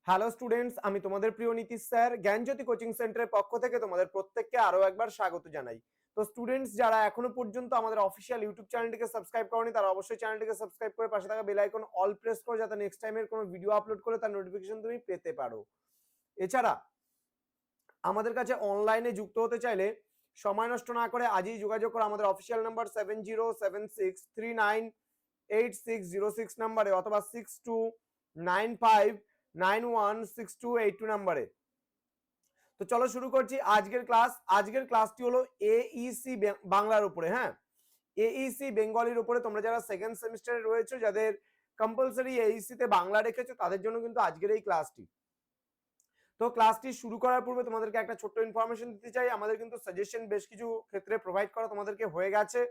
Hello students, আমি তোমাদের প্রিয় নীতিশ স্যার জ্ঞানজ্যোতি কোচিং সেন্টারের পক্ষ থেকে তোমাদের প্রত্যেককে আরো একবার স্বাগত জানাই। তো স্টুডেন্টস যারা এখনো পর্যন্ত আমাদের অফিসিয়াল ইউটিউব চ্যানেলটিকে সাবস্ক্রাইব করনি তারা অবশ্যই চ্যানেলটিকে সাবস্ক্রাইব করে পাশে থাকা বেল আইকন অল প্রেস করো, যাতে নেক্সট টাইমের কোনো ভিডিও আপলোড করে তার নোটিফিকেশন তুমি পেতে পারো। এছাড়া আমাদের কাছে অনলাইনে যুক্ত হতে চাইলে সময় নষ্ট না করে আজই যোগাযোগ করো আমাদের অফিসিয়াল নাম্বার 7076398606 নাম্বারে অথবা 6295916282 নাম্বারে। তো চলো শুরু করছি আজকের ক্লাস। আজকের ক্লাসটি হলো এইসি বাংলার উপরে। হ্যাঁ, এইসি বেঙ্গলির উপরে। তোমরা যারা সেকেন্ড সেমিস্টারে রয়েছে, যাদের কম্পালসারি এইসি তে বাংলা রেখেছো, তাদের জন্য কিন্তু আজকের এই ক্লাসটি। তো ক্লাসটি শুরু করার পূর্বে তোমাদেরকে একটা ছোট্ট ইনফরমেশন দিতে চাই। আমাদের কিন্তু সাজেশন বেশ কিছু ক্ষেত্রে প্রোভাইড করা তোমাদেরকে হয়ে গেছে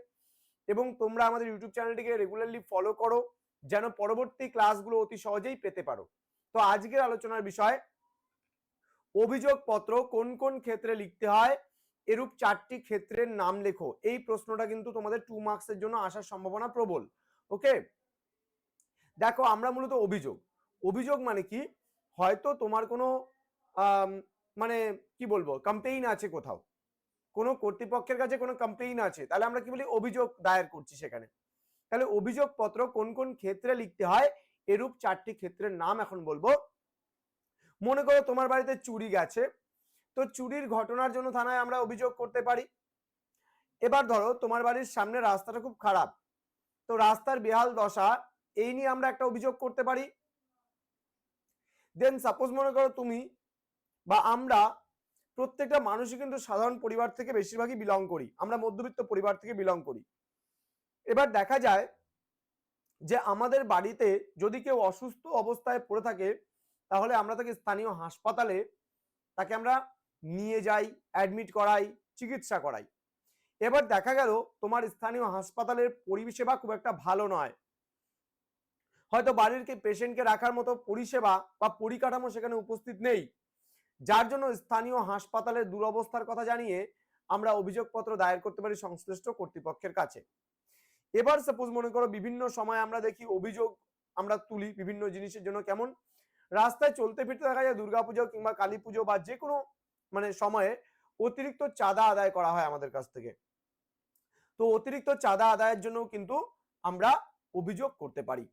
এবং তোমরা আমাদের ইউটিউব চ্যানেলটিকে রেগুলারলি ফলো করো যেন পরবর্তী ক্লাসগুলো অতি সহজেই পেতে পারো। তো আজকের আলোচনার বিষয় অভিযোগপত্র কোন কোন ক্ষেত্রে লিখতে হয়, এরূপ 4টি ক্ষেত্রের নাম লেখো। এই প্রশ্নটা কিন্তু তোমাদের 2 মার্কসের জন্য আসার সম্ভাবনা প্রবল। ওকে, দেখো আমরা মূলত অভিযোগ মানে কি, হয়তো তোমার কোনো মানে কি বলবো কমপ্লেইন আছে, কোথাও কোনো কর্তৃপক্ষের কাছে কোনো কমপ্লেইন আছে, তাহলে আমরা কি বলি অভিযোগ দায়ের করছি সেখানে। তাহলে অভিযোগপত্র কোন কোন ক্ষেত্রে লিখতে হয়, এরূপ 4টি ক্ষেত্রের নাম এখন বলবো। মনে করো তোমার বাড়িতে চুরি গেছে, তো চুরির ঘটনার জন্য থানায় আমরা অভিযোগ করতে পারি। এবার ধরো তোমার বাড়ির সামনে রাস্তাটা খুব খারাপ, তো রাস্তার বেহাল দশা, এই নিয়ে আমরা একটা অভিযোগ করতে পারি। দেন সাপোজ মনে করো তুমি বা আমরা প্রত্যেকটা মানুষই কিন্তু সাধারণ পরিবার থেকে বেশিরভাগই বিলং করি, আমরা মধ্যবিত্ত পরিবার থেকে বিলং করি। এবার দেখা যায় যে আমাদের বাড়িতে যদি কেউ অসুস্থ অবস্থায় পড়ে থাকে, তাহলে আমরা তাকে স্থানীয় হাসপাতালে তাকে আমরা নিয়ে যাই, অ্যাডমিট করাই, চিকিৎসা করাই। এবার দেখা গেল তোমার স্থানীয় হাসপাতালের পরিষেবা খুব একটা ভালো নয়, হয়তো বাড়ির পেশেন্টকে রাখার মতো পরিষেবা বা পরিকাঠামো সেখানে উপস্থিত নেই, যার জন্য স্থানীয় হাসপাতালের দুরবস্থার কথা জানিয়ে আমরা অভিযোগপত্র দায়ের করতে পারি সংশ্লিষ্ট কর্তৃপক্ষের কাছে। এবার সাপোজ মনে করো বিভিন্ন সময় আমরা দেখি অভিযোগ আমরা তুলি বিভিন্ন জিনিসের জন্য, কেমন রাস্তায় চলতে ফিরতে দেখা যায় দুর্গাপুজো কিংবা কালী পুজো বা যে কোনো সময়ে অতিরিক্ত চাঁদা আদায় করা হয় আমাদের কাছ থেকে। তো অতিরিক্ত চাঁদা আদায়ের জন্য কিন্তু আমরা অভিযোগ করতে পারি।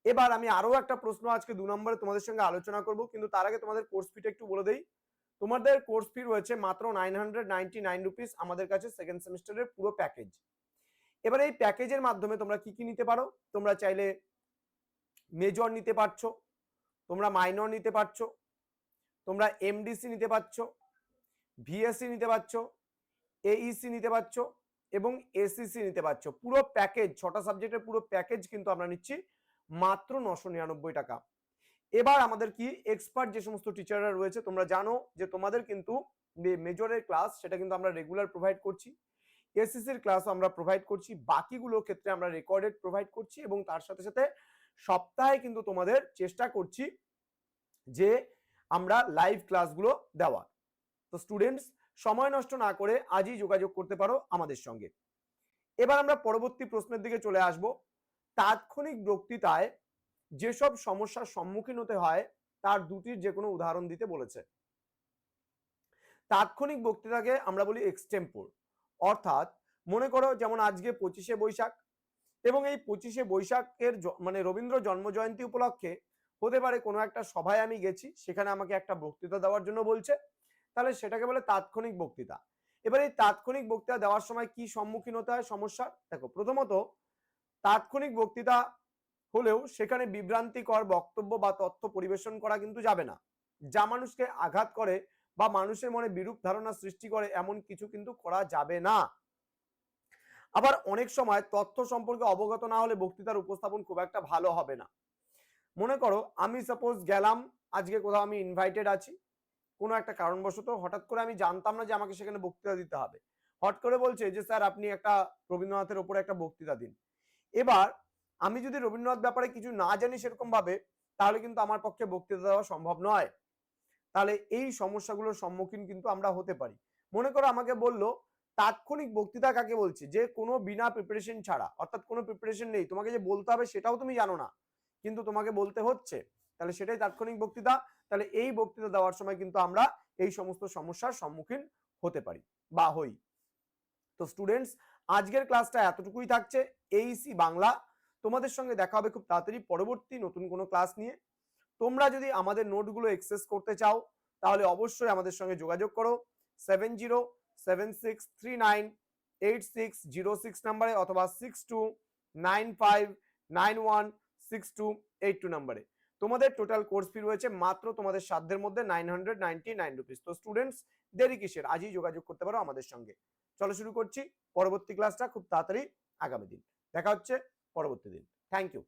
এবার আমি আরো একটা প্রশ্ন আজকে 2 নম্বরে তোমাদের সঙ্গে আলোচনা করব, কিন্তু তার আগে তোমাদের কোর্স ফিটা একটু বলে দেই। তোমাদের কোর্স ফি রয়েছে মাত্র 999 রুপিস আমাদের কাছে সেকেন্ড সেমিস্টারের পুরো প্যাকেজ। এবার এই প্যাকেজের মাধ্যমে তোমরা কি কি নিতে পারো, তোমরা চাইলে মেজর নিতে পারছো, তোমরা মাইনর নিতে পারছো, তোমরা এমডিসি নিতে পারছো, ভিএসসি নিতে পারছো, এইসি নিতে পারছো এবং এসিসি নিতে পারছো। পুরো প্যাকেজ 6টা সাবজেক্টের পুরো প্যাকেজ কিন্তু আমরা নিচ্ছি মাত্র 999 টাকা। এবার আমাদের কি এক্সপার্ট যে সমস্ত টিচাররা রয়েছে, তোমরা জানো যে তোমাদের কিন্তু মেজরের ক্লাস সেটা কিন্তু আমরা রেগুলার প্রোভাইড করছি, এসিসির ক্লাসও আমরা প্রোভাইড করছি, বাকিগুলোর ক্ষেত্রে আমরা রেকর্ডেড প্রোভাইড করছি এবং তার সাথে সাথে সপ্তাহে কিন্তু তোমাদের চেষ্টা করছি যে আমরা লাইভ ক্লাসগুলো দেওয়ার। তো স্টুডেন্টস সময় নষ্ট না করে আজই যোগাযোগ করতে পারো আমাদের সঙ্গে। এবার আমরা পরবর্তী প্রশ্নের দিকে চলে আসব। তাৎক্ষণিক বক্তৃতায় যেসব সমস্যার সম্মুখীন হতে হয় তার দুটির যে কোনো উদাহরণ দিতে বলেছে। তাৎক্ষণিক বক্তৃতাকে আমরা বলি এক্সটেম্পোর, অর্থাৎ মনে করো যেমন আজকে 25শে বৈশাখ এবং এই 25শে বৈশাখের রবীন্দ্র জন্মজয়ন্তী উপলক্ষে হতে পারে কোনো একটা সভায় আমি গেছি, সেখানে আমাকে একটা বক্তৃতা দেওয়ার জন্য বলছে, তাহলে সেটাকে বলে তাৎক্ষণিক বক্তৃতা। এবার এই তাৎক্ষণিক বক্তৃতা দেওয়ার সময় কি সম্মুখীন হতে হয় সমস্যার, দেখো প্রথমত তাৎক্ষণিক বক্তৃতা হলেও সেখানে বিভ্রান্তিকর বক্তব্য বা তথ্য পরিবেশন করা কিন্তু যাবে না, যা মানুষকে আঘাত করে বা মানুষের মনে বিরূপ ধারণা সৃষ্টি করে এমন কিছু কিন্তু করা যাবে না। আবার অনেক সময় তথ্য সম্পর্কে অবগত না হলে বক্তৃতার উপস্থাপন খুব একটা ভালো হবে না। মনে করো আমি সাপোজ গেলাম আজকে কোথাও, আমি ইনভাইটেড আছি, কোনো একটা কারণবশত হঠাৎ করে আমি জানতাম না যে আমাকে সেখানে বক্তৃতা দিতে হবে, হট করে বলছে যে স্যার আপনি একটা রবীন্দ্রনাথের উপরে একটা বক্তৃতা দিন। এবার আমি যদি রবীন্দ্রনাথ ব্যাপারে কিছু না জানি সেরকম ভাবে, তাহলে কিন্তু আমার পক্ষে বক্তৃতা দেওয়া সম্ভব নয়। তাহলে এই সমস্যাগুলোর সম্মুখীন কিন্তু আমরা হতে পারি। মনে করো আমাকে বললো তাৎক্ষণিক বক্তৃতা কাকে বলছে, যে কোনো বিনা প্রিপারেশন ছাড়া, অর্থাৎ কোনো প্রিপারেশন নেই, তোমাকে যে বলতে হবে সেটাও তুমি জানো না কিন্তু তোমাকে বলতে হচ্ছে, তাহলে সেটাই তাৎক্ষণিক বক্তৃতা। তাহলে এই বক্তৃতা দেওয়ার সময় কিন্তু আমরা এই সমস্ত সমস্যার সম্মুখীন হতে পারি বা হই। তো স্টুডেন্টস, আজকের ক্লাসটা এতটুকুই থাকছে, এইসি বাংলা। তোমাদের সঙ্গে দেখা হবে খুব তাড়াতাড়ি পরবর্তী নতুন কোনো ক্লাস নিয়ে। তোমরা যদি আমাদের নোটগুলো এক্সেস করতে চাও তাহলে অবশ্যই আমাদের সঙ্গে যোগাযোগ করো 7076398606 নাম্বারে অথবা 6295916282 নাম্বারে। তোমাদের টোটাল কোর্স ফি রয়েছে মাত্র তোমাদের সাধ্যের মধ্যে 999 রুপিস। তো স্টুডেন্টস, দেরি কিসের, আজই যোগাযোগ করতে পারো আমাদের সঙ্গে। চলো শুরু করছি পরবর্তী ক্লাসটা খুব তাড়াতাড়ি আগামী দিন। দেখা হচ্ছে পরবর্তী দিন। Thank you.